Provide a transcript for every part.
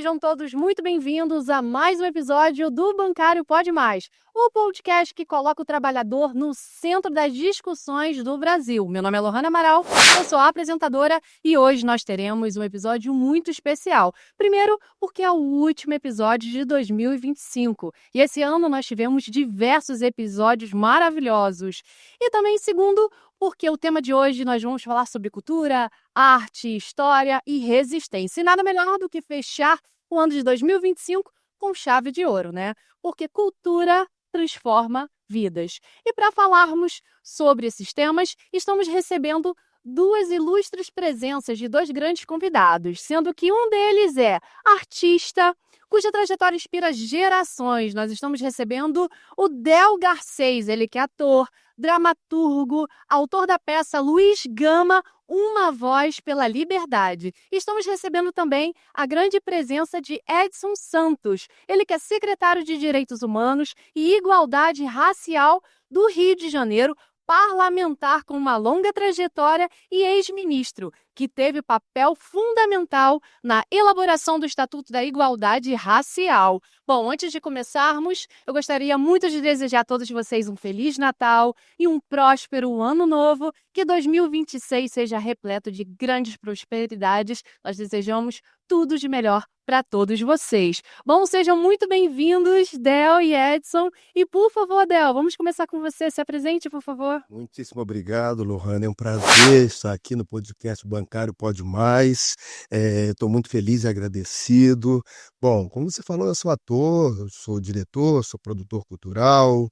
Sejam todos muito bem-vindos a mais um episódio do Bancário Pode Mais, o podcast que coloca o trabalhador no centro das discussões do Brasil. Meu nome é Lohana Amaral, eu sou a apresentadora e hoje nós teremos um episódio muito especial. Primeiro, porque é o último episódio de 2025 e esse ano nós tivemos diversos episódios maravilhosos. E também, segundo, porque o tema de hoje nós vamos falar sobre cultura, arte, história e resistência. E nada melhor do que fechar o ano de 2025 com chave de ouro, né? Porque cultura transforma vidas. E para falarmos sobre esses temas, estamos recebendo duas ilustres presenças de dois grandes convidados, sendo que um deles é artista, cuja trajetória inspira gerações. Nós estamos recebendo o Del Garcês, ele que é ator, dramaturgo, autor da peça Luiz Gama, Uma Voz pela Liberdade. Estamos recebendo também a grande presença de Edson Santos, ele que é secretário de Direitos Humanos e Igualdade Racial do Rio de Janeiro, parlamentar com uma longa trajetória e ex-ministro, que teve papel fundamental na elaboração do Estatuto da Igualdade Racial. Bom, antes de começarmos, eu gostaria muito de desejar a todos vocês um Feliz Natal e um próspero Ano Novo, que 2026 seja repleto de grandes prosperidades. Nós desejamos tudo de melhor para todos vocês. Bom, sejam muito bem-vindos, Del e Edson. E, por favor, Del, vamos começar com você. Se apresente, por favor. Muitíssimo obrigado, Lohana. É um prazer estar aqui no podcast Bancário Pode Mais. Estou muito feliz e agradecido. Bom, como você falou, eu sou ator, eu sou diretor, sou produtor cultural,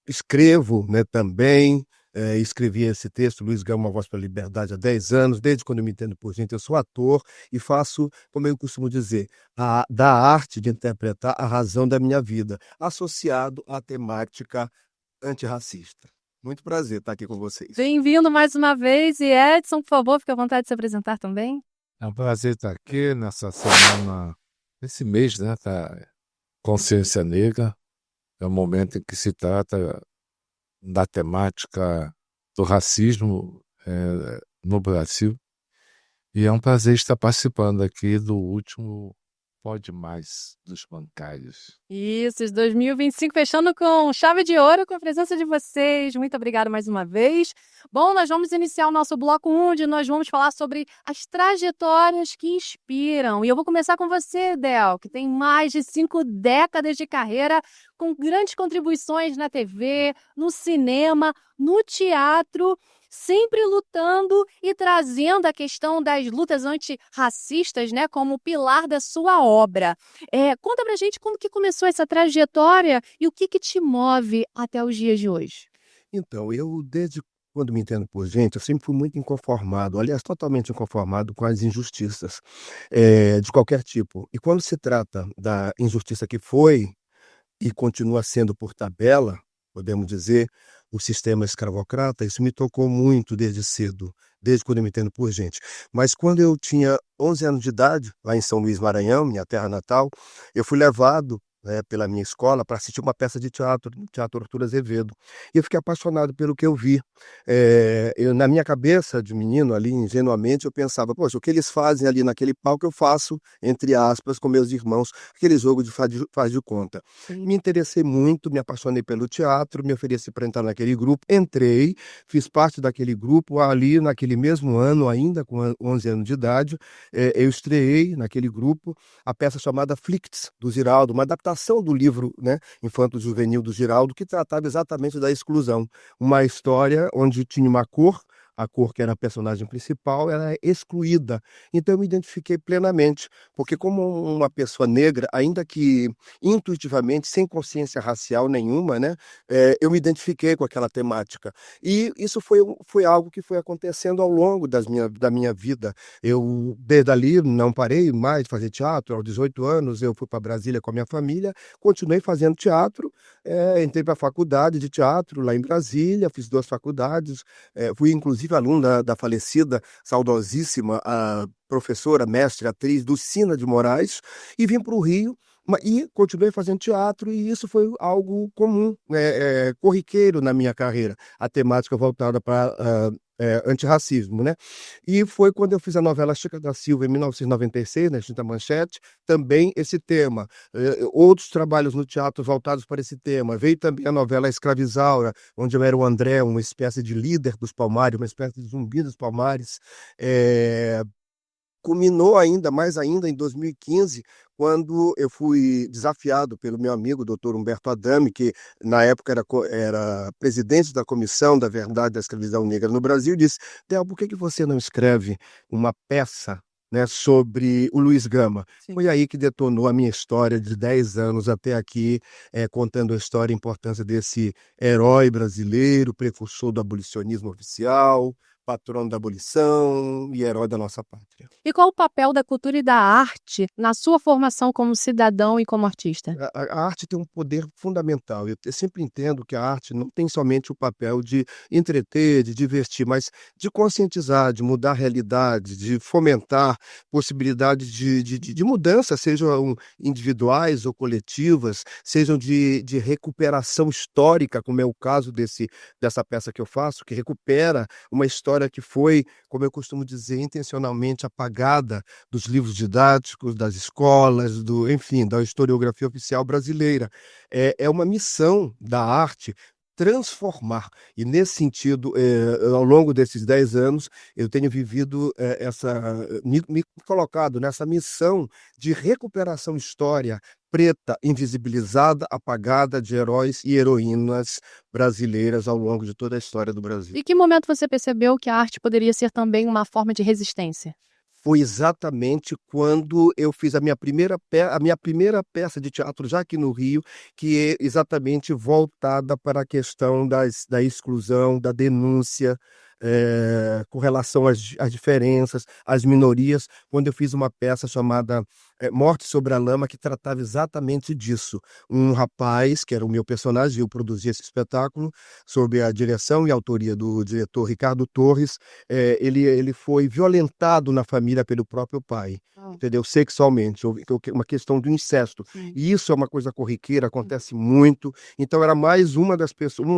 escrevo, né, também. Escrevi esse texto, Luiz Gama, Uma Voz pela Liberdade, há 10 anos. Desde quando eu me entendo por gente, eu sou ator e faço, como eu costumo dizer, da arte de interpretar a razão da minha vida, associado à temática antirracista. Muito prazer estar aqui com vocês. Bem-vindo mais uma vez. E Edson, por favor, fique à vontade de se apresentar também. É um prazer estar aqui nessa semana, nesse mês, né, da consciência negra. É um momento em que se trata da temática do racismo no Brasil. E é um prazer estar participando aqui do último Pode Mais dos bancários. Isso, 2025 fechando com chave de ouro, com a presença de vocês. Muito obrigada mais uma vez. Bom, nós vamos iniciar o nosso bloco 1, onde nós vamos falar sobre as trajetórias que inspiram. E eu vou começar com você, Del, que tem mais de 5 décadas de carreira, com grandes contribuições na TV, no cinema, no teatro, sempre lutando e trazendo a questão das lutas antirracistas, né, como pilar da sua obra. Conta pra gente como que começou essa trajetória e o que te move até os dias de hoje. Então, eu desde quando me entendo por gente, eu sempre fui muito inconformado, aliás, totalmente inconformado com as injustiças, de qualquer tipo. E quando se trata da injustiça que foi e continua sendo por tabela, podemos dizer, o sistema escravocrata, isso me tocou muito desde cedo, desde quando eu me entendo por gente. Mas quando eu tinha 11 anos de idade, lá em São Luís, Maranhão, minha terra natal, eu fui levado, né, pela minha escola para assistir uma peça de teatro, no Teatro Arthur Azevedo. E eu fiquei apaixonado pelo que eu vi. Na minha cabeça de menino ali, ingenuamente, eu pensava, poxa, o que eles fazem ali naquele palco eu faço, entre aspas, com meus irmãos, aquele jogo de faz de conta. Me interessei muito, me apaixonei pelo teatro, me ofereci para entrar naquele grupo, entrei, fiz parte daquele grupo ali naquele mesmo ano, ainda com 11 anos de idade, eu estreei naquele grupo a peça chamada Flicts, do Ziraldo, uma adaptação do livro, né, Infanto-Juvenil do Giraldo, que tratava exatamente da exclusão. Uma história onde tinha uma cor, a cor que era a personagem principal, ela é excluída. Então eu me identifiquei plenamente, porque como uma pessoa negra, ainda que intuitivamente, sem consciência racial nenhuma, né, eu me identifiquei com aquela temática. E isso foi algo que foi acontecendo ao longo da minha vida. Eu, desde ali, não parei mais de fazer teatro. Aos 18 anos, eu fui para Brasília com a minha família, continuei fazendo teatro, entrei para a faculdade de teatro lá em Brasília, fiz 2 faculdades, fui inclusive aluno da falecida, saudosíssima, a professora, mestre, atriz Dulcina de Moraes, e vim para o Rio e continuei fazendo teatro, e isso foi algo comum, corriqueiro na minha carreira. A temática voltada para antirracismo, né? E foi quando eu fiz a novela Chica da Silva, em 1996, na Extinta Manchete, também esse tema. Outros trabalhos no teatro voltados para esse tema. Veio também a novela Escravizaura, onde eu era o André, uma espécie de líder dos Palmares, uma espécie de zumbi dos Palmares. Culminou mais ainda em 2015, quando eu fui desafiado pelo meu amigo, doutor Humberto Adame, que na época era presidente da Comissão da Verdade da Escravidão Negra no Brasil, e disse: Del, por que você não escreve uma peça, né, sobre o Luiz Gama? Sim. Foi aí que detonou a minha história de 10 anos até aqui, contando a história e a importância desse herói brasileiro, precursor do abolicionismo oficial, patrono da abolição e herói da nossa pátria. E qual o papel da cultura e da arte na sua formação como cidadão e como artista? A arte tem um poder fundamental. Eu sempre entendo que a arte não tem somente o papel de entreter, de divertir, mas de conscientizar, de mudar a realidade, de fomentar possibilidades de mudança, sejam individuais ou coletivas, sejam de recuperação histórica, como é o caso dessa peça que eu faço, que recupera uma história que foi, como eu costumo dizer, intencionalmente apagada dos livros didáticos, das escolas, enfim, da historiografia oficial brasileira. É uma missão da arte transformar. E nesse sentido, ao longo desses 10 anos, eu tenho vivido me colocado nessa missão de recuperação história preta, invisibilizada, apagada de heróis e heroínas brasileiras ao longo de toda a história do Brasil. E que momento você percebeu que a arte poderia ser também uma forma de resistência? Foi exatamente quando eu fiz a minha primeira peça de teatro já aqui no Rio, que é exatamente voltada para a questão da exclusão, da denúncia, com relação às diferenças, às minorias, quando eu fiz uma peça chamada Morte sobre a Lama, que tratava exatamente disso. Um rapaz, que era o meu personagem, eu produzi esse espetáculo, sob a direção e autoria do diretor Ricardo Torres. Ele foi violentado na família pelo próprio pai, entendeu? Sexualmente, houve uma questão do incesto. Sim. E isso é uma coisa corriqueira, acontece muito. Então era mais um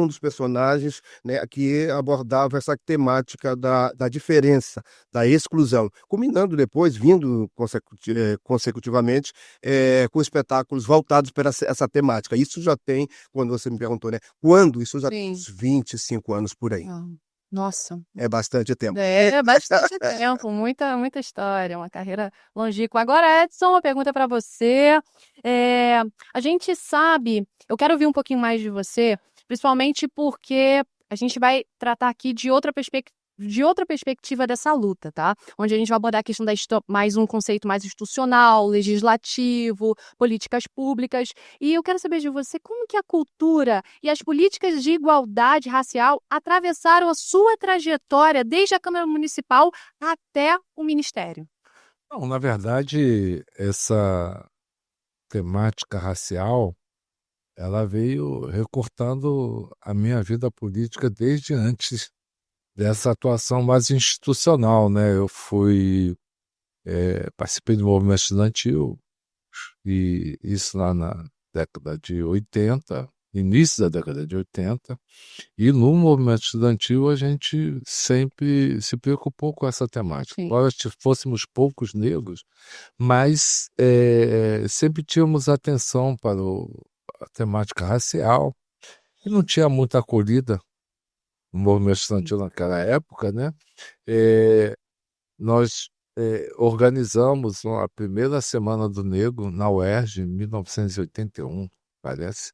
dos personagens, né, que abordava essa temática da diferença, da exclusão, culminando depois, vindo consecutivamente, com espetáculos voltados para essa temática. Isso já tem, quando você me perguntou, né, quando? Isso já tem uns 25 anos por aí. Nossa. É bastante tempo. É bastante tempo, muita história, uma carreira longínqua. Agora, Edson, uma pergunta para você. A gente sabe, eu quero ouvir um pouquinho mais de você, principalmente porque a gente vai tratar aqui de outra perspectiva dessa luta, tá? Onde a gente vai abordar a questão mais um conceito mais institucional, legislativo, políticas públicas. E eu quero saber de você como que a cultura e as políticas de igualdade racial atravessaram a sua trajetória desde a Câmara Municipal até o Ministério. Não, na verdade, essa temática racial, ela veio recortando a minha vida política desde antes dessa atuação mais institucional, né? Eu participei do movimento estudantil, e isso lá na década de 80, início da década de 80, e no movimento estudantil a gente sempre se preocupou com essa temática. Sim. Embora fôssemos poucos negros, mas sempre tínhamos atenção para a temática racial, e não tinha muita acolhida no movimento estudantil naquela época, né? Nós organizamos a primeira Semana do Negro na UERJ, em 1981, parece.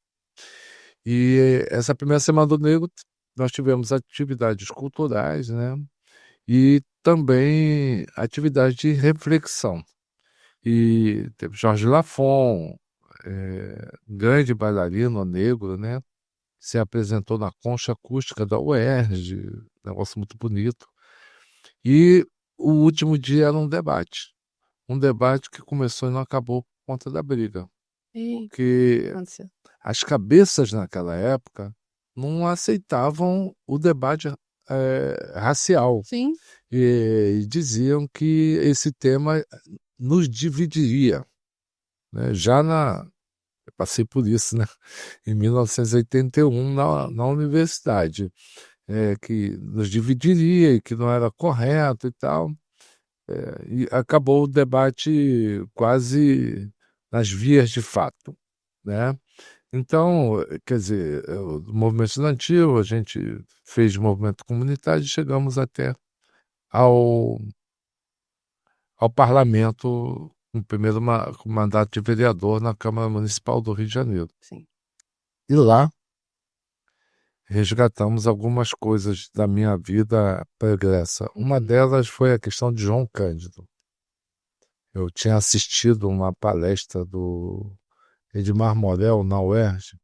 E essa primeira Semana do Negro nós tivemos atividades culturais, né? E também atividades de reflexão. E teve Jorge Lafon, grande bailarino negro, né? Se apresentou na Concha Acústica da UERJ, negócio muito bonito. E o último dia era um debate que começou e não acabou por conta da briga. Porque as cabeças naquela época não aceitavam o debate racial. Sim. E diziam que esse tema nos dividiria, né? Eu passei por isso, né? Em 1981, na universidade. que nos dividiria e que não era correto e tal. E acabou o debate quase nas vias de fato, né? Então, quer dizer, o movimento estudantil, a gente fez movimento comunitário e chegamos até ao, ao parlamento, com o primeiro com mandato de vereador na Câmara Municipal do Rio de Janeiro. Sim. E lá resgatamos algumas coisas da minha vida pregressa. Uma delas foi a questão de João Cândido. Eu tinha assistido uma palestra do Edmar Morel na UERJ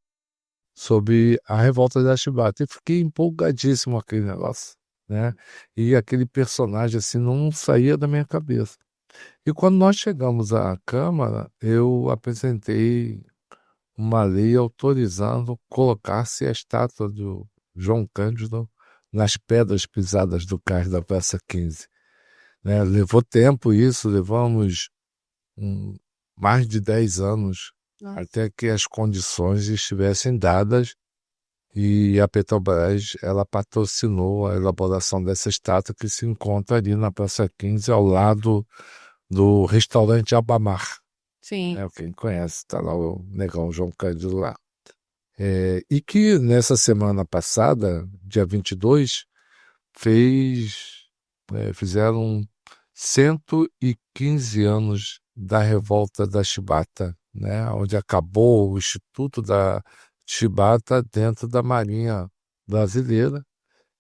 sobre a revolta da Chibata e fiquei empolgadíssimo com aquele negócio, né? E aquele personagem assim não saía da minha cabeça. E quando nós chegamos à Câmara, eu apresentei uma lei autorizando colocar-se a estátua do João Cândido nas pedras pisadas do cais da Praça 15. Né? Levou tempo isso, levamos mais de 10 anos Nossa. até que as condições estivessem dadas e a Petrobras ela patrocinou a elaboração dessa estátua que se encontra ali na Praça 15 ao lado do restaurante Albamar. Sim. Quem conhece, está lá o negão João Cândido lá. E que nessa semana passada, dia 22, fizeram 115 anos da revolta da Chibata, né? Onde acabou o Instituto da Chibata dentro da Marinha Brasileira,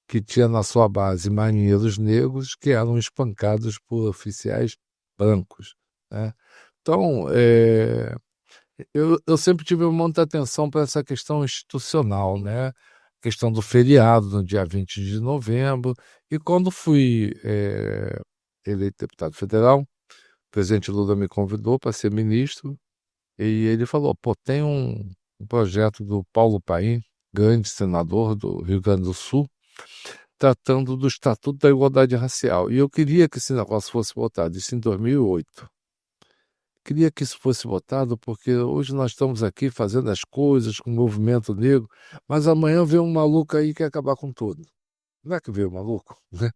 que tinha na sua base marinheiros negros que eram espancados por oficiais brancos, né? Então, eu sempre tive muita atenção para essa questão institucional, né? Questão do feriado no dia 20 de novembro. E quando fui eleito deputado federal, o presidente Lula me convidou para ser ministro e ele falou, pô, tem um projeto do Paulo Paim, grande senador do Rio Grande do Sul, tratando do Estatuto da Igualdade Racial. E eu queria que esse negócio fosse votado, isso em 2008. Queria que isso fosse votado porque hoje nós estamos aqui fazendo as coisas com o movimento negro, mas amanhã vem um maluco aí que quer acabar com tudo. Não é que veio um maluco, né?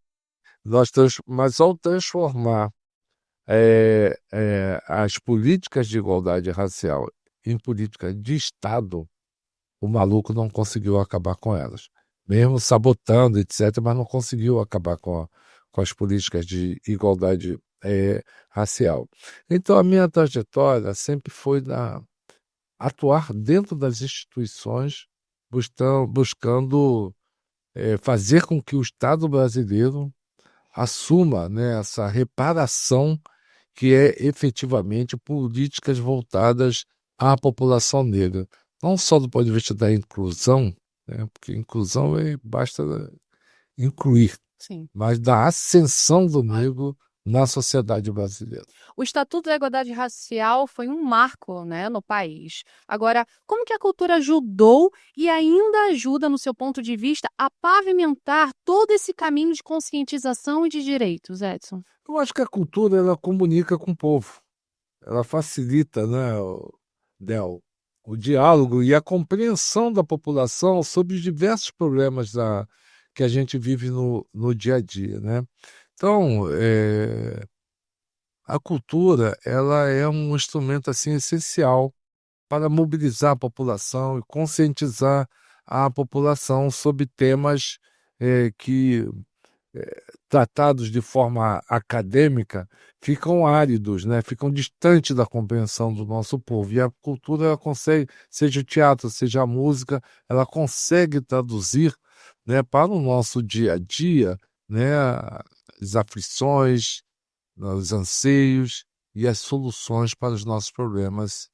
Mas ao transformar as políticas de igualdade racial em políticas de Estado, o maluco não conseguiu acabar com elas. Mesmo sabotando, etc., mas não conseguiu acabar com as políticas de igualdade racial. Então, a minha trajetória sempre foi atuar dentro das instituições, buscando fazer com que o Estado brasileiro assuma, né, essa reparação que é efetivamente políticas voltadas à população negra. Não só do ponto de vista da inclusão, né, porque inclusão basta incluir, Sim. mas da ascensão do negro na sociedade brasileira. O Estatuto da Igualdade Racial foi um marco, né, no país. Agora, como que a cultura ajudou e ainda ajuda, no seu ponto de vista, a pavimentar todo esse caminho de conscientização e de direitos, Edson? Eu acho que a cultura ela comunica com o povo. Ela facilita, né, o diálogo e a compreensão da população sobre os diversos problemas que a gente vive no dia a dia, né? Então, a cultura ela é um instrumento assim essencial para mobilizar a população e conscientizar a população sobre temas que tratados de forma acadêmica ficam áridos, né? Ficam distantes da compreensão do nosso povo. E a cultura ela consegue, seja o teatro, seja a música, ela consegue traduzir, né, para o nosso dia a dia, né, as aflições, os anseios e as soluções para os nossos problemas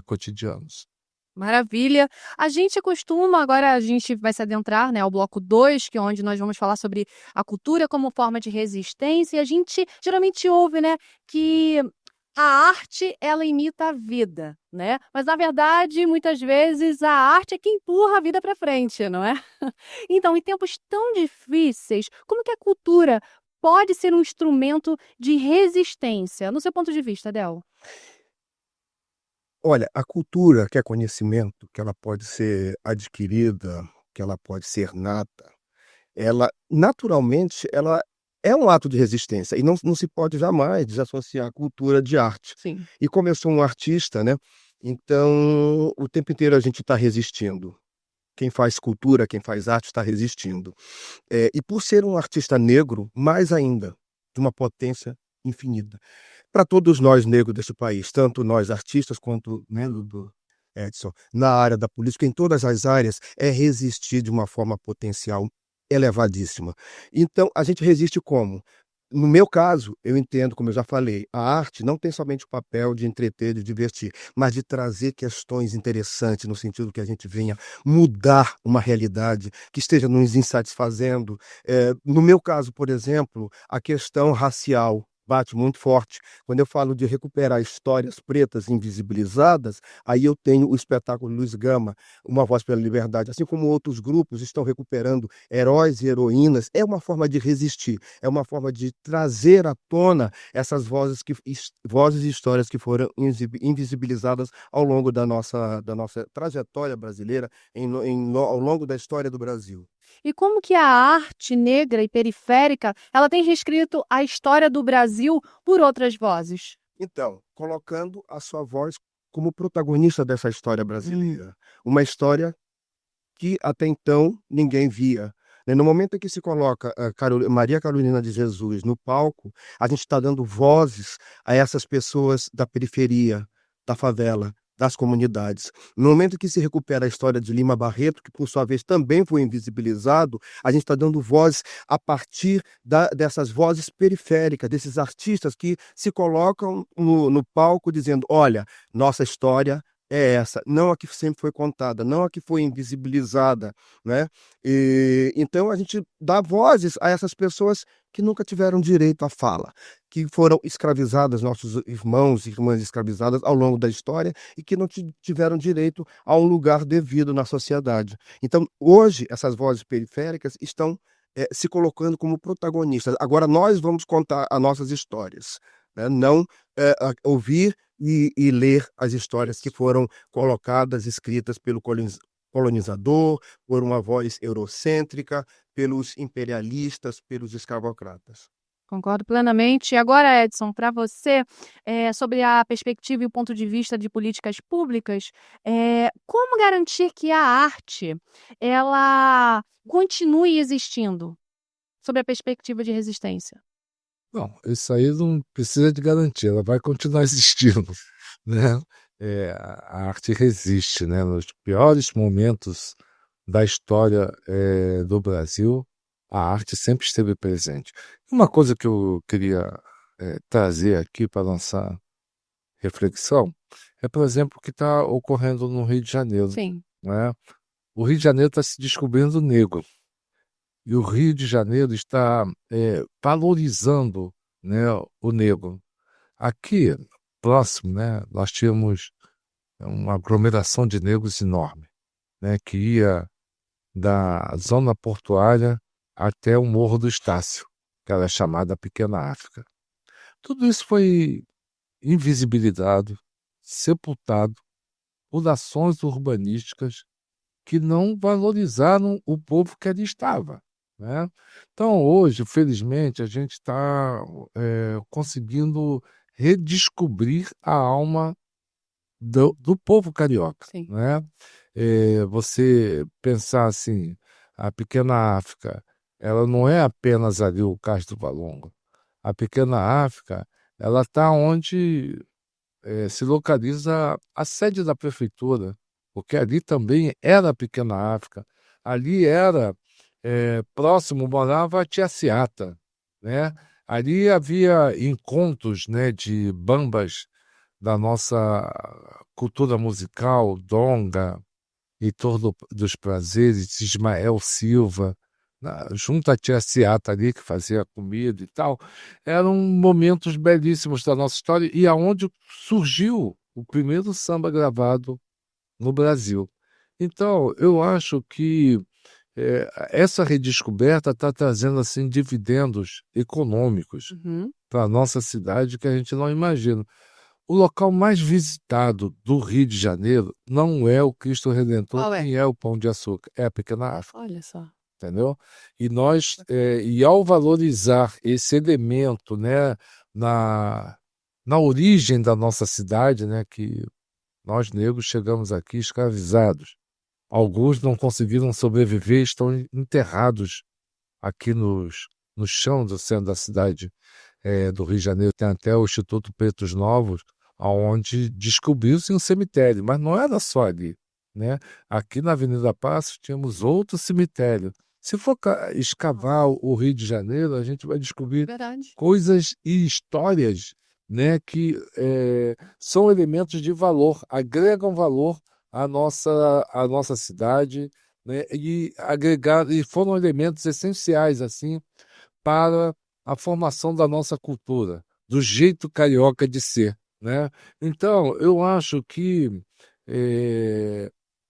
cotidianos. Maravilha. Agora a gente vai se adentrar, né, ao bloco 2, que é onde nós vamos falar sobre a cultura como forma de resistência. E a gente geralmente ouve, né, que a arte, ela imita a vida, né? Mas, na verdade, muitas vezes, a arte é que empurra a vida para frente, não é? Então, em tempos tão difíceis, como que a cultura pode ser um instrumento de resistência, no seu ponto de vista, Del? Olha, a cultura, que é conhecimento, que ela pode ser adquirida, que ela pode ser nata, ela naturalmente ela é um ato de resistência e não se pode jamais desassociar a cultura de arte. Sim. E como eu sou um artista, né, então o tempo inteiro a gente está resistindo. Quem faz cultura, quem faz arte está resistindo. E por ser um artista negro, mais ainda, de uma potência infinita. Para todos nós negros desse país, tanto nós artistas quanto, né, do Edson, na área da política, em todas as áreas, é resistir de uma forma potencial elevadíssima. Então, a gente resiste como? No meu caso, eu entendo, como eu já falei, a arte não tem somente o papel de entreter, de divertir, mas de trazer questões interessantes, no sentido que a gente venha mudar uma realidade que esteja nos insatisfazendo. No meu caso, por exemplo, a questão racial bate muito forte. Quando eu falo de recuperar histórias pretas invisibilizadas, aí eu tenho o espetáculo Luiz Gama, Uma Voz pela Liberdade, assim como outros grupos estão recuperando heróis e heroínas, é uma forma de resistir, é uma forma de trazer à tona essas vozes e histórias que foram invisibilizadas ao longo da nossa trajetória brasileira, ao longo da história do Brasil. E como que a arte negra e periférica, ela tem reescrito a história do Brasil por outras vozes? Então, colocando a sua voz como protagonista dessa história brasileira, uma história que até então ninguém via, né. No momento em que se coloca a Maria Carolina de Jesus no palco, a gente está dando vozes a essas pessoas da periferia, da favela, das comunidades. No momento em que se recupera a história de Lima Barreto, que por sua vez também foi invisibilizado, a gente está dando vozes a partir dessas vozes periféricas, desses artistas que se colocam no palco dizendo: olha, nossa história é essa, não a que sempre foi contada, não a que foi invisibilizada, né? Então a gente dá vozes a essas pessoas que nunca tiveram direito à fala, que foram escravizadas, nossos irmãos e irmãs escravizadas ao longo da história e que não tiveram direito a um lugar devido na sociedade. Então, hoje, essas vozes periféricas estão se colocando como protagonistas. Agora nós vamos contar as nossas histórias, né? Não ouvir e ler as histórias que foram colocadas, escritas pelo colonizador, por uma voz eurocêntrica, pelos imperialistas, pelos escravocratas. Concordo plenamente. E agora, Edson, para você, sobre a perspectiva e o ponto de vista de políticas públicas, como garantir que a arte, ela continue existindo, sob a perspectiva de resistência? Bom, isso aí não precisa de garantia, ela vai continuar existindo, né. A arte resiste, né, nos piores momentos da história, do Brasil, a arte sempre esteve presente. Uma coisa que eu queria, trazer aqui para lançar reflexão, é, por exemplo, o que está ocorrendo no Rio de Janeiro, Sim. né. O Rio de Janeiro está se descobrindo negro. E o Rio de Janeiro está, valorizando, né, o negro. Aqui, próximo, né, nós tínhamos uma aglomeração de negros enorme, né, que ia da zona portuária até o Morro do Estácio, que era chamada Pequena África. Tudo isso foi invisibilizado, sepultado por ações urbanísticas que não valorizaram o povo que ali estava, né. Então hoje, felizmente, a gente está, conseguindo redescobrir a alma do povo carioca, Sim. né. Você pensar assim, a Pequena África, ela não é apenas ali o Cais do Valongo. A Pequena África, ela está onde, se localiza a sede da prefeitura, porque ali também era a Pequena África. Ali era, próximo morava a Tia Seata, né. Ali havia encontros, né, de bambas da nossa cultura musical, donga, Heitor dos Prazeres, Ismael Silva, junto à Tia Seata ali, que fazia comida e tal. Eram momentos belíssimos da nossa história e aonde surgiu o primeiro samba gravado no Brasil. Então, eu acho que essa redescoberta está trazendo assim dividendos econômicos Uhum. para a nossa cidade que a gente não imagina. O local mais visitado do Rio de Janeiro não é o Cristo Redentor, Qual é? nem é o Pão de Açúcar, é a Pequena África. Olha só. entendeu? E ao valorizar esse elemento, né, na origem da nossa cidade, né, que nós negros chegamos aqui escravizados. Alguns não conseguiram sobreviver, estão enterrados aqui no chão do centro da cidade do Rio de Janeiro. Tem até o Instituto Pretos Novos, onde descobriu-se um cemitério, mas não era só ali, né? Aqui na Avenida Passos tínhamos outro cemitério. Se for escavar o Rio de Janeiro, a gente vai descobrir Verdade. coisas e histórias, né, que são elementos de valor, agregam valor à nossa cidade, né, e foram elementos essenciais assim para a formação da nossa cultura, do jeito carioca de ser, né? Então, eu acho que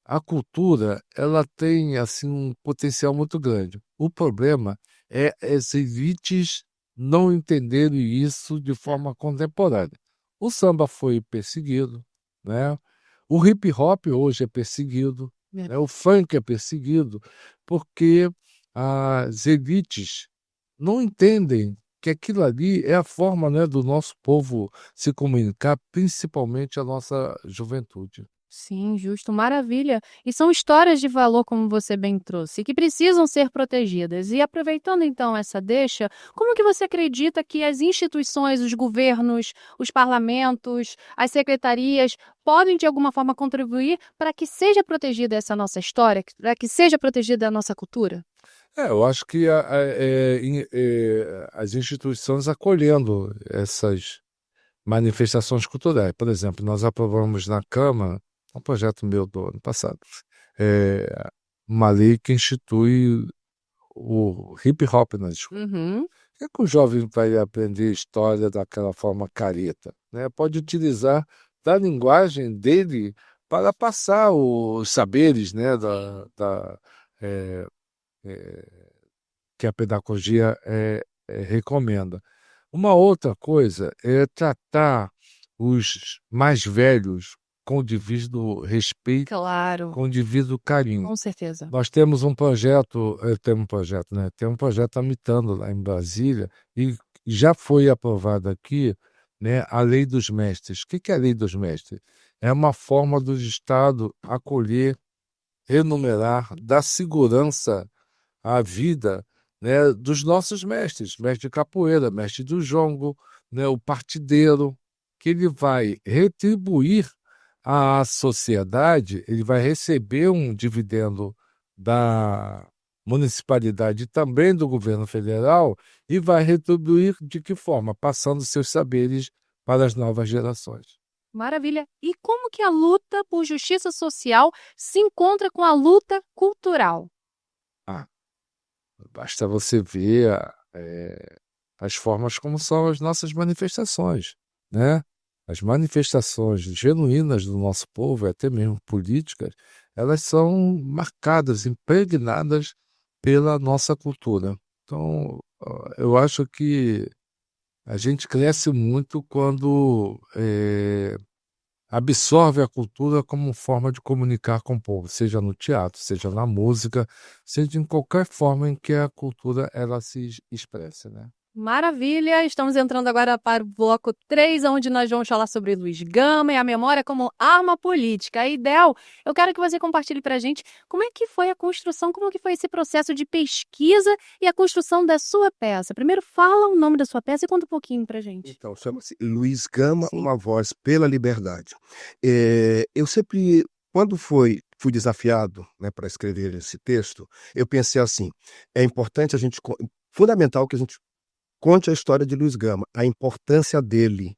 a cultura ela tem assim um potencial muito grande. O problema é as elites não entenderem isso de forma contemporânea. O samba foi perseguido, né? O hip hop hoje é perseguido, É. né? O funk é perseguido, porque as elites não entendem que aquilo ali é a forma, né, do nosso povo se comunicar, principalmente a nossa juventude. Sim, justo, maravilha. E são histórias de valor, como você bem trouxe, que precisam ser protegidas. E aproveitando então essa deixa, como que você acredita que as instituições, os governos, os parlamentos, as secretarias podem de alguma forma contribuir para que seja protegida essa nossa história, para que seja protegida a nossa cultura? Eu acho que as instituições acolhendo essas manifestações culturais. Por exemplo, nós aprovamos na Câmara, um projeto meu do ano passado, uma lei que institui o hip hop na escola. Uhum. Por que o jovem vai aprender história daquela forma careta, né? Pode utilizar da linguagem dele para passar os saberes, né, eh, eh, que a pedagogia recomenda. Uma outra coisa é tratar os mais velhos com o devido respeito, Claro, com o devido carinho. com certeza. Nós temos um projeto, temos um projeto, né? Tem um projeto tramitando lá em Brasília e já foi aprovado aqui, né, a Lei dos Mestres. O que é a Lei dos Mestres? É uma forma do Estado acolher, remunerar, dar segurança à vida, né, dos nossos mestres, mestre de capoeira, mestre do jongo, né, o partideiro, que ele vai retribuir à sociedade, ele vai receber um dividendo da municipalidade e também do governo federal e vai retribuir de que forma? Passando seus saberes para as novas gerações. Maravilha. E como que a luta por justiça social se encontra com a luta cultural? Ah, basta você ver as formas como são as nossas manifestações, né? As manifestações genuínas do nosso povo, até mesmo políticas, elas são marcadas, impregnadas pela nossa cultura. Então, eu acho que a gente cresce muito quando absorve a cultura como forma de comunicar com o povo, seja no teatro, seja na música, seja em qualquer forma em que a cultura ela se expressa, né? Maravilha! Estamos entrando agora para o bloco 3, onde nós vamos falar sobre Luiz Gama e a memória como arma política. E, Del, eu quero que você compartilhe para a gente como é que foi a construção, como que foi esse processo de pesquisa e a construção da sua peça. Primeiro, fala o nome da sua peça e conta um pouquinho para a gente. Então, chama-se Luiz Gama, Sim. uma voz pela liberdade. Eu sempre, quando fui desafiado, né, para escrever esse texto, eu pensei assim: é importante a gente, fundamental que a gente conte a história de Luiz Gama, a importância dele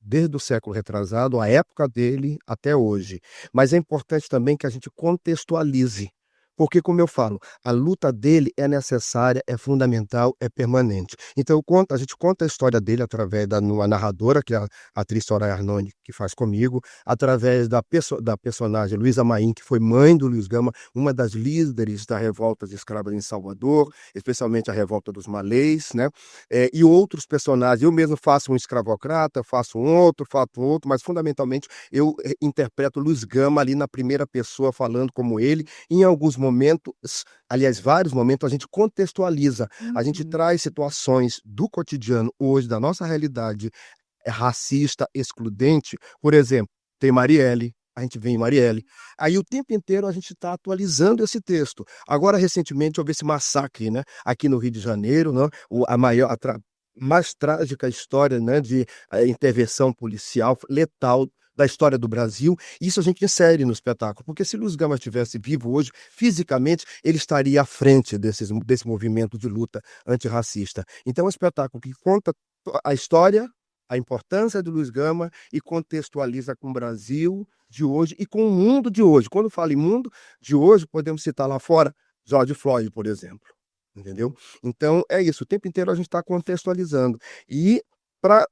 desde o século retrasado, a época dele até hoje. Mas é importante também que a gente contextualize, porque, como eu falo, a luta dele é necessária, é fundamental, é permanente. Então a gente conta a história dele através da uma narradora, que é a atriz Soraya Arnone, que faz comigo, através da personagem Luísa Maim, que foi mãe do Luiz Gama, uma das líderes da revolta de escravos em Salvador, especialmente a revolta dos malês, né? E outros personagens. Eu mesmo faço um escravocrata, faço outro, mas fundamentalmente eu interpreto Luiz Gama ali na primeira pessoa, falando como ele. Em alguns momentos, aliás, vários momentos, a gente contextualiza, a gente Uhum. traz situações do cotidiano hoje, da nossa realidade racista, excludente. Por exemplo, tem Marielle, a gente vê em Marielle. Aí o tempo inteiro a gente está atualizando esse texto. Agora, recentemente, houve esse massacre, né, aqui no Rio de Janeiro, né, a maior, mais trágica história, né, de intervenção policial letal da história do Brasil. Isso a gente insere no espetáculo, porque se Luiz Gama estivesse vivo hoje, fisicamente, ele estaria à frente desse movimento de luta antirracista. Então é um espetáculo que conta a história, a importância do Luiz Gama e contextualiza com o Brasil de hoje e com o mundo de hoje. Quando falo em mundo de hoje, podemos citar lá fora George Floyd, por exemplo. Entendeu? Então é isso, o tempo inteiro a gente está contextualizando. E para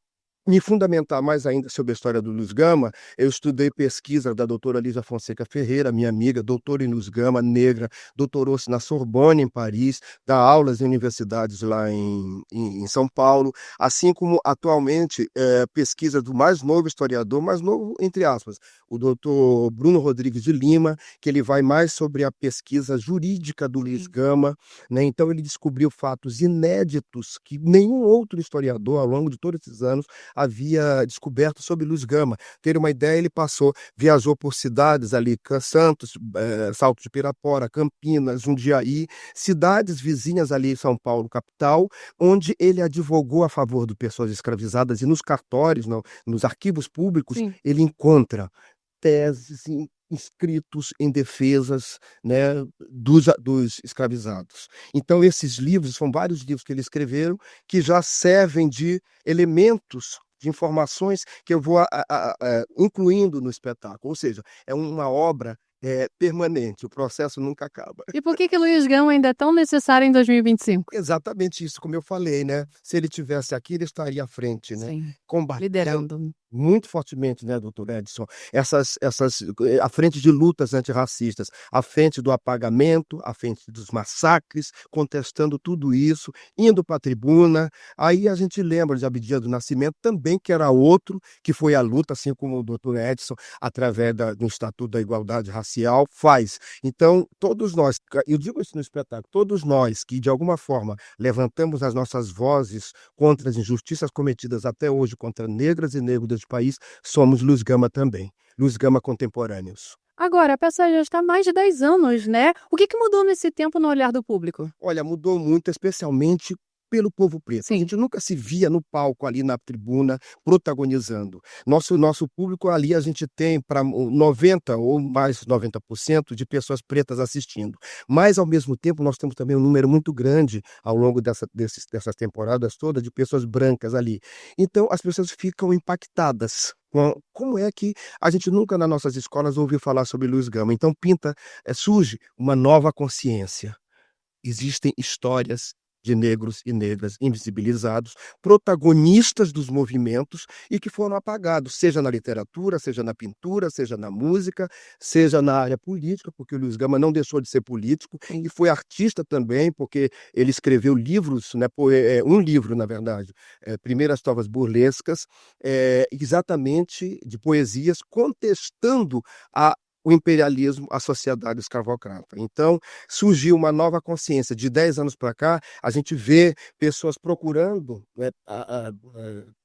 me fundamentar mais ainda sobre a história do Luiz Gama, eu estudei pesquisa da doutora Lígia Fonseca Ferreira, minha amiga, doutora em Luiz Gama, negra, doutorou-se na Sorbonne, em Paris, dá aulas em universidades lá em São Paulo, assim como atualmente pesquisa do mais novo historiador, mais novo entre aspas, o doutor Bruno Rodrigues de Lima, que ele vai mais sobre a pesquisa jurídica do Luiz Gama, né? Então ele descobriu fatos inéditos que nenhum outro historiador, ao longo de todos esses anos, havia descoberto sobre Luiz Gama. Ter uma ideia, ele viajou por cidades ali, Santos, Salto de Pirapora, Campinas, Jundiaí, cidades vizinhas ali em São Paulo, capital, onde ele advogou a favor de pessoas escravizadas e nos cartórios, nos arquivos públicos, Sim. ele encontra teses inscritos em defesas, né, dos escravizados. Então esses livros, são vários livros que ele escreveram, que já servem de elementos, de informações que eu vou incluindo no espetáculo, ou seja, é uma obra permanente, o processo nunca acaba. E por que Luiz Gama ainda é tão necessário em 2025? Exatamente isso, como eu falei, né? Se ele tivesse aqui, ele estaria à frente, né? Sim, Combatendo liderando. muito fortemente, né, doutor Edson, à frente de lutas antirracistas, à frente do apagamento, à frente dos massacres, contestando tudo isso, indo para a tribuna. Aí a gente lembra de Abdias do Nascimento também, que era outro, que foi a luta, assim como o doutor Edson, através do Estatuto da Igualdade Racial, faz. Então, todos nós, eu digo isso no espetáculo, todos nós que de alguma forma levantamos as nossas vozes contra as injustiças cometidas até hoje contra negras e negros deste país, somos Luiz Gama também, Luiz Gama contemporâneos. Agora, a peça já está há mais de 10 anos, né? O que mudou nesse tempo no olhar do público? Olha, mudou muito, especialmente pelo povo preto. A Sim. gente nunca se via no palco, ali na tribuna, protagonizando. Nosso público ali, a gente tem para 90 ou mais 90% de pessoas pretas assistindo. Mas, ao mesmo tempo, nós temos também um número muito grande, ao longo dessas temporadas todas, de pessoas brancas ali. Então, as pessoas ficam impactadas. Como é que a gente nunca nas nossas escolas ouviu falar sobre Luiz Gama? Então surge uma nova consciência. Existem histórias de negros e negras invisibilizados, protagonistas dos movimentos e que foram apagados, seja na literatura, seja na pintura, seja na música, seja na área política, porque o Luiz Gama não deixou de ser político e foi artista também, porque ele escreveu livros, né, um livro, na verdade, Primeiras Trovas Burlescas, exatamente de poesias, contestando o imperialismo, a sociedade escravocrata. Então, surgiu uma nova consciência. De 10 anos para cá, a gente vê pessoas procurando, né,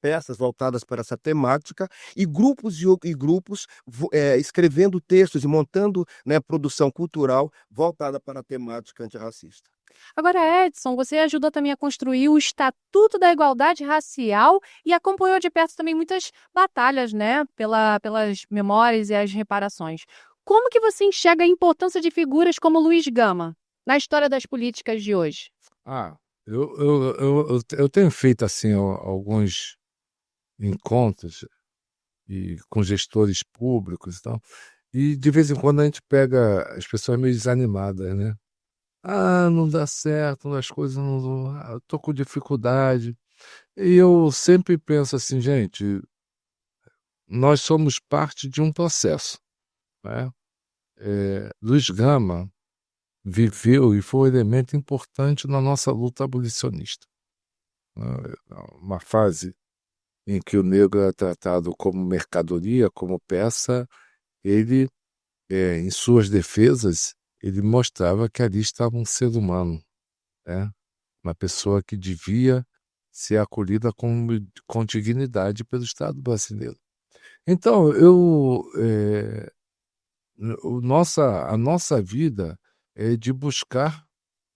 peças voltadas para essa temática e grupos escrevendo textos e montando, né, produção cultural voltada para a temática antirracista. Agora, Edson, você ajudou também a construir o Estatuto da Igualdade Racial e acompanhou de perto também muitas batalhas, né, pelas memórias e as reparações. Como que você enxerga a importância de figuras como Luiz Gama na história das políticas de hoje? Eu tenho feito assim alguns encontros com gestores públicos e tal, e de vez em quando a gente pega as pessoas meio desanimadas, né? Não dá certo, as coisas não vão, eu tô com dificuldade. E eu sempre penso assim, gente, nós somos parte de um processo, né? Luiz Gama viveu e foi um elemento importante na nossa luta abolicionista, né? Uma fase em que o negro é tratado como mercadoria, como peça, ele, em suas defesas, ele mostrava que ali estava um ser humano, né? Uma pessoa que devia ser acolhida com dignidade pelo Estado brasileiro. Então, a nossa vida é de buscar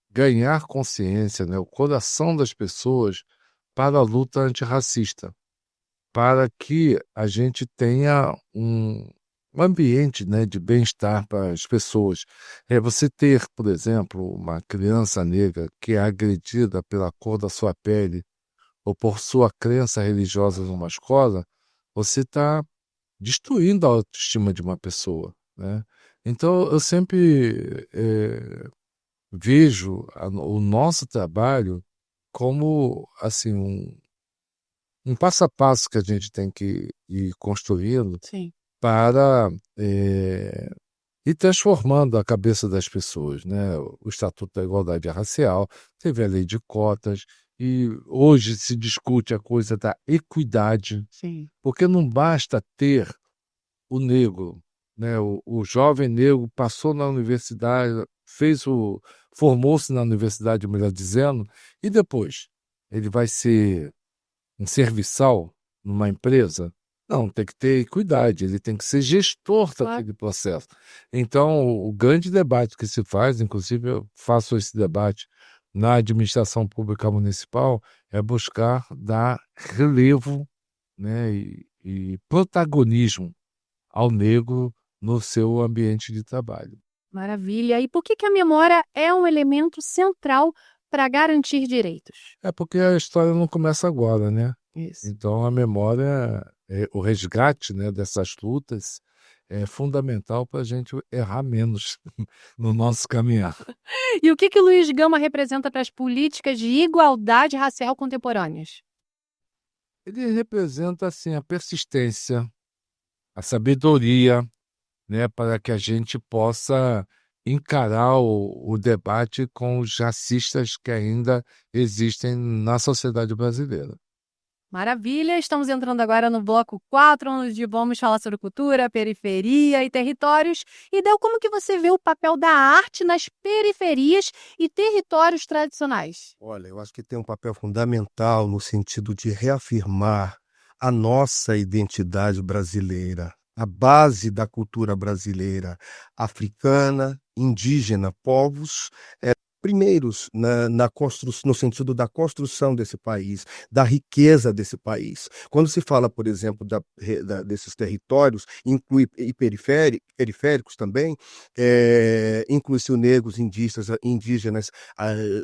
ganhar consciência, né, o coração das pessoas para a luta antirracista, para que a gente tenha um ambiente, né, de bem-estar para as pessoas. Você ter, por exemplo, uma criança negra que é agredida pela cor da sua pele ou por sua crença religiosa numa escola, você está destruindo a autoestima de uma pessoa, né? Então, eu sempre vejo o nosso trabalho como assim um passo a passo que a gente tem que ir construindo Sim. para ir transformando a cabeça das pessoas, né? O Estatuto da Igualdade Racial, teve a lei de cotas, e hoje se discute a coisa da equidade, Sim. porque não basta ter o negro, né? O jovem negro passou na universidade, formou-se na universidade, melhor dizendo, e depois ele vai ser um serviçal numa empresa? Não, tem que ter equidade, ele tem que ser gestor Claro. daquele processo. Então, o grande debate que se faz, inclusive eu faço esse debate na administração pública municipal, é buscar dar relevo, né, e protagonismo ao negro no seu ambiente de trabalho. Maravilha. E por que que a memória é um elemento central para garantir direitos? É porque a história não começa agora, né? Isso. Então a memória, o resgate, né, dessas lutas é fundamental para a gente errar menos no nosso caminhar. E o que que o Luiz Gama representa para as políticas de igualdade racial contemporâneas? Ele representa assim a persistência, a sabedoria, né, para que a gente possa encarar o debate com os racistas que ainda existem na sociedade brasileira. Maravilha, estamos entrando agora no bloco 4, onde vamos falar sobre cultura, periferia e territórios. E Del, como que você vê o papel da arte nas periferias e territórios tradicionais? Olha, eu acho que tem um papel fundamental no sentido de reafirmar a nossa identidade brasileira, a base da cultura brasileira, africana, indígena, povos primeiros no sentido da construção desse país, da riqueza desse país. Quando se fala, por exemplo, desses territórios, inclui e periféricos também, inclui-se os negros, indígenas,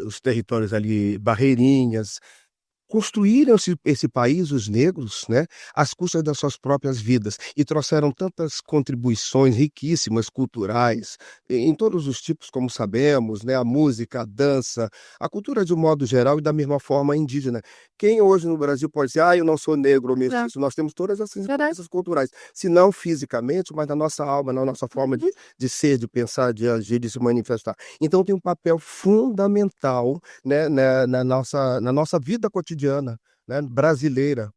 os territórios ali, barreirinhas. Construíram esse país, os negros, né, às custas das suas próprias vidas, e trouxeram tantas contribuições riquíssimas, culturais, em todos os tipos, como sabemos, né, a música, a dança, a cultura de um modo geral, e da mesma forma a indígena. Quem hoje no Brasil pode dizer: eu não sou negro ou mestiço? Nós temos todas essas Verdade. influências culturais, se não fisicamente, mas na nossa alma, na nossa forma de ser, de pensar, de agir, de se manifestar. Então tem um papel fundamental, né, na nossa vida cotidiana, né, brasileira,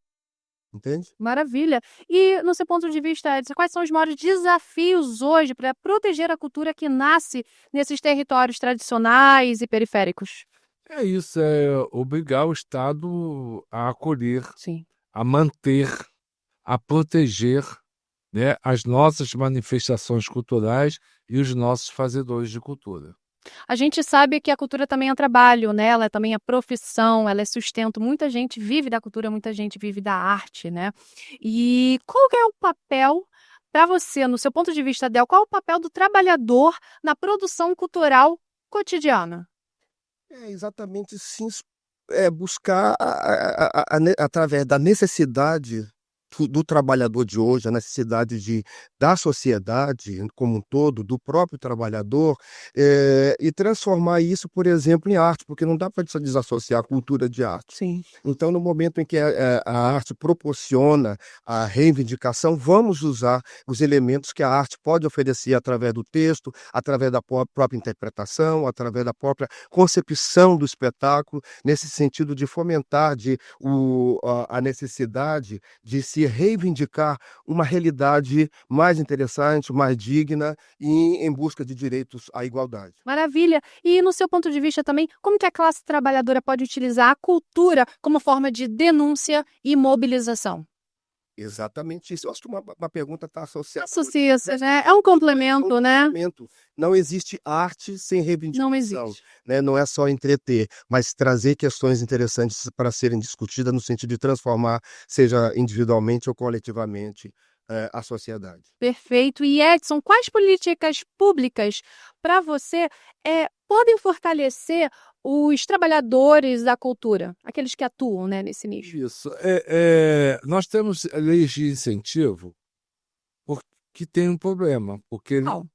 entende? Maravilha. E, no seu ponto de vista, Edson, quais são os maiores desafios hoje para proteger a cultura que nasce nesses territórios tradicionais e periféricos? É isso, é obrigar o Estado a acolher, Sim. a manter, a proteger, né, as nossas manifestações culturais e os nossos fazedores de cultura. A gente sabe que a cultura também é trabalho, né? Ela também é profissão, ela é sustento. Muita gente vive da cultura, muita gente vive da arte, né? E qual que é o papel, para você, no seu ponto de vista, Del, qual é o papel do trabalhador na produção cultural cotidiana? É exatamente buscar através da necessidade do trabalhador de hoje, a necessidade da sociedade como um todo, do próprio trabalhador, e transformar isso, por exemplo, em arte, porque não dá para desassociar a cultura de arte. Sim. Então, no momento em que a arte proporciona a reivindicação, vamos usar os elementos que a arte pode oferecer através do texto, através da própria interpretação, através da própria concepção do espetáculo, nesse sentido de fomentar a necessidade de se se reivindicar uma realidade mais interessante, mais digna e em busca de direitos à igualdade. Maravilha! E no seu ponto de vista também, como que a classe trabalhadora pode utilizar a cultura como forma de denúncia e mobilização? Exatamente isso. Eu acho que uma pergunta está associada Associa-se, né? É um complemento, né? momento. Não existe arte sem Não reivindicação, existe. né? Não é só entreter, mas trazer questões interessantes para serem discutidas no sentido de transformar, seja individualmente ou coletivamente, a sociedade. Perfeito. E Edson, quais políticas públicas para você podem fortalecer os trabalhadores da cultura, aqueles que atuam, né, nesse nicho? Isso. Nós temos leis de incentivo que tem um problema, porque Qual?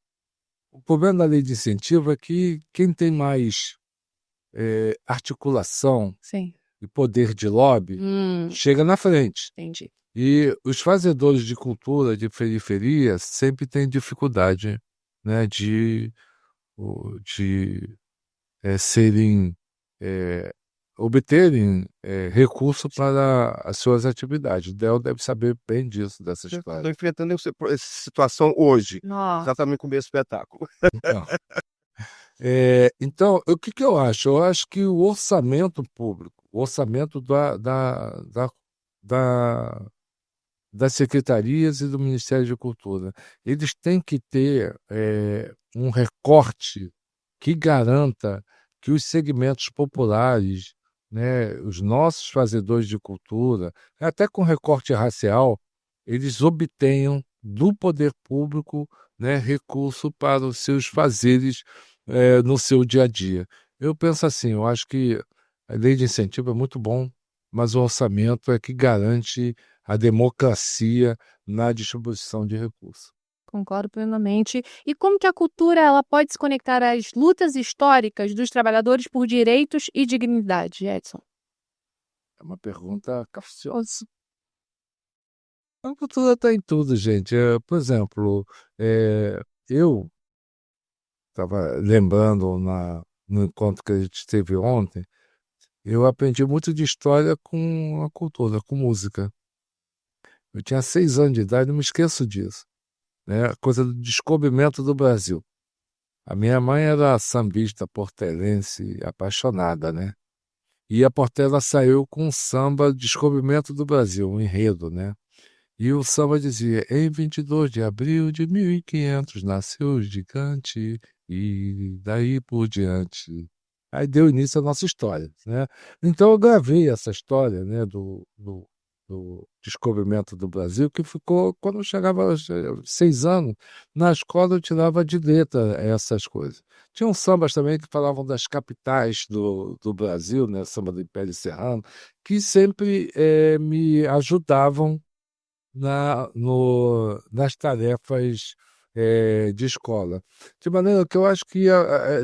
o problema da lei de incentivo é que quem tem mais articulação Sim. e poder de lobby chega na frente. Entendi. E os fazedores de cultura de periferia sempre têm dificuldade, né, de serem, obterem recurso para as suas atividades. O Del deve saber bem disso, dessa Estou história. enfrentando essa situação hoje, Nossa. exatamente com o meu espetáculo. Então, o que eu acho? Eu acho que o orçamento público, o orçamento das secretarias e do Ministério de Cultura, eles têm que ter um recorte que garanta que os segmentos populares, né, os nossos fazedores de cultura, até com recorte racial, eles obtenham do poder público, né, recurso para os seus fazeres no seu dia a dia. Eu penso assim, eu acho que a lei de incentivo é muito bom, mas o orçamento é que garante a democracia na distribuição de recursos. Concordo plenamente. E como que a cultura ela pode se conectar às lutas históricas dos trabalhadores por direitos e dignidade, Edson? É uma pergunta capciosa. A cultura está em tudo, gente. Por exemplo, eu estava lembrando no encontro que a gente teve ontem, eu aprendi muito de história com a cultura, com música. Eu tinha 6 anos de idade, não me esqueço disso, né? A coisa do descobrimento do Brasil. A minha mãe era sambista portelense, apaixonada, né? E a Portela saiu com um samba Descobrimento do Brasil, um enredo, né? E o samba dizia: em 22 de abril de 1500 nasceu o gigante e daí por diante. Aí deu início à nossa história, né? Então eu gravei essa história, né, do descobrimento do Brasil, que ficou, quando eu chegava aos 6 anos, na escola eu tirava de letra essas coisas. Tinham sambas também que falavam das capitais do Brasil, né, samba do Império Serrano, que sempre me ajudavam nas tarefas de escola. De maneira que eu acho que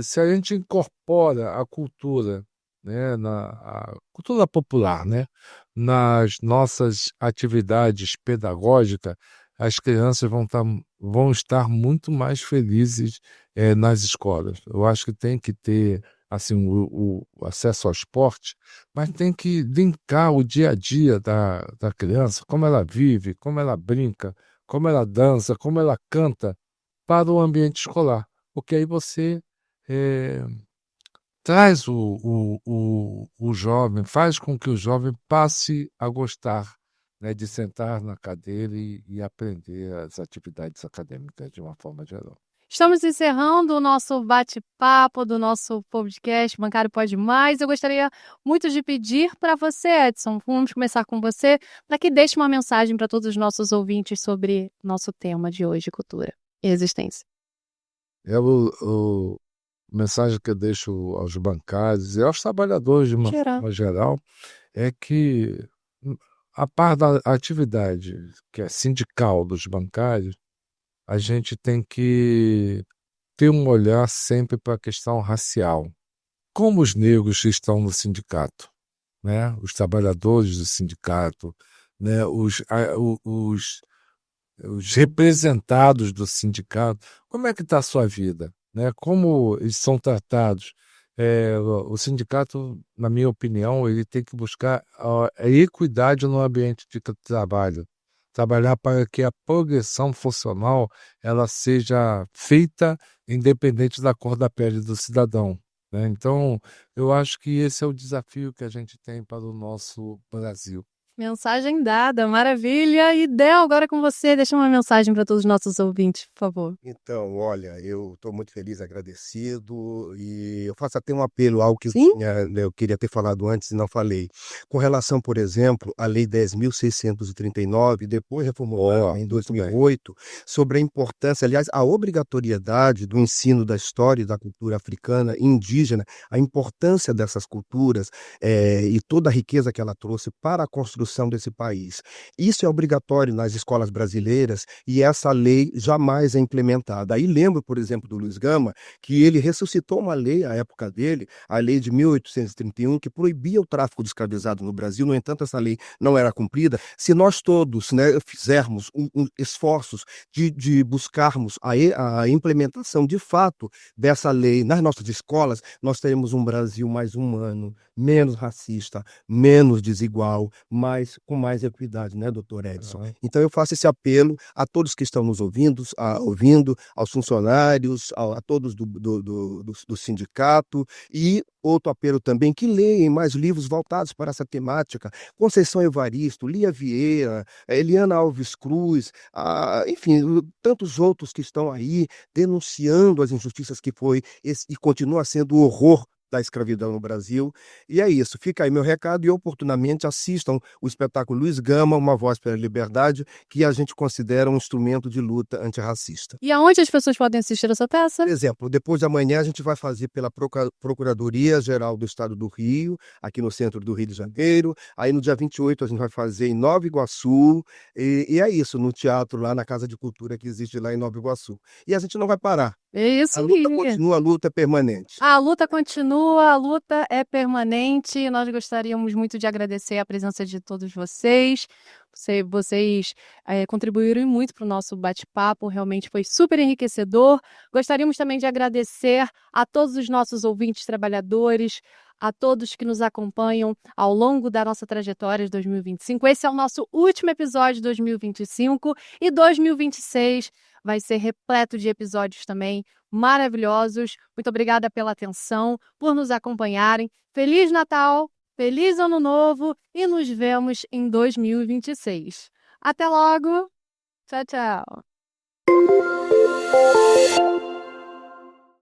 se a gente incorpora a cultura, né, a cultura popular, né, nas nossas atividades pedagógicas, as crianças vão estar muito mais felizes nas escolas. Eu acho que tem que ter assim, o acesso ao esporte, mas tem que linkar o dia a dia da criança, como ela vive, como ela brinca, como ela dança, como ela canta, para o ambiente escolar. Porque aí você traz o jovem, faz com que o jovem passe a gostar, né, de sentar na cadeira e aprender as atividades acadêmicas de uma forma geral. Estamos encerrando o nosso bate-papo do nosso podcast Bancário Pode Mais. Eu gostaria muito de pedir para você, Edson, vamos começar com você, para que deixe uma mensagem para todos os nossos ouvintes sobre nosso tema de hoje, cultura e resistência. A mensagem que eu deixo aos bancários e aos trabalhadores de uma forma geral é que, a par da atividade que é sindical dos bancários, a gente tem que ter um olhar sempre para a questão racial. Como os negros estão no sindicato, né? Os trabalhadores do sindicato, né? Os representados do sindicato, como é que está a sua vida, né? Como eles são tratados? O sindicato, na minha opinião, ele tem que buscar a equidade no ambiente de trabalho, trabalhar para que a progressão funcional ela seja feita independente da cor da pele do cidadão, né. Então, eu acho que esse é o desafio que a gente tem para o nosso Brasil. Mensagem dada, maravilha. E Del, agora com você, deixa uma mensagem para todos os nossos ouvintes, por favor. Então, olha, eu estou muito feliz, agradecido, e eu faço até um apelo, algo que Sim? eu queria ter falado antes e não falei. Com relação, por exemplo, à Lei 10.639, depois reformulada em Muito bem. 2008, sobre a importância, aliás, a obrigatoriedade do ensino da história e da cultura africana e indígena, a importância dessas culturas e toda a riqueza que ela trouxe para a construção desse país. Isso é obrigatório nas escolas brasileiras e essa lei jamais é implementada. Aí lembro, por exemplo, do Luiz Gama, que ele ressuscitou uma lei à época dele, a lei de 1831, que proibia o tráfico de escravizado no Brasil. No entanto, essa lei não era cumprida. Se nós todos, né, fizermos esforços de buscarmos a implementação de fato dessa lei nas nossas escolas, nós teremos um Brasil mais humano, menos racista, menos desigual, com mais equidade, né, doutor Edson? Aham. Então eu faço esse apelo a todos que estão nos ouvindo, aos funcionários, a todos do sindicato, e outro apelo também, que leem mais livros voltados para essa temática. Conceição Evaristo, Lia Vieira, Eliana Alves Cruz, enfim, tantos outros que estão aí denunciando as injustiças que foi e continua sendo o horror da escravidão no Brasil. E é isso, fica aí meu recado, e oportunamente assistam o espetáculo Luiz Gama, Uma Voz pela Liberdade, que a gente considera um instrumento de luta antirracista. E aonde as pessoas podem assistir essa peça? Por exemplo, depois de amanhã a gente vai fazer pela Procuradoria-Geral do Estado do Rio, aqui no centro do Rio de Janeiro. Aí no dia 28 a gente vai fazer em Nova Iguaçu, e é isso, no teatro lá na Casa de Cultura que existe lá em Nova Iguaçu. E a gente não vai parar. É isso A luta aí. continua, a luta é permanente. A luta continua, a luta é permanente. Nós gostaríamos muito de agradecer a presença de todos vocês. Vocês contribuíram muito para o nosso bate-papo, realmente foi super enriquecedor. Gostaríamos também de agradecer a todos os nossos ouvintes trabalhadores, a todos que nos acompanham ao longo da nossa trajetória de 2025. Esse é o nosso último episódio de 2025 e 2026 vai ser repleto de episódios também maravilhosos. Muito obrigada pela atenção, por nos acompanharem. Feliz Natal, feliz Ano Novo e nos vemos em 2026. Até logo. Tchau, tchau.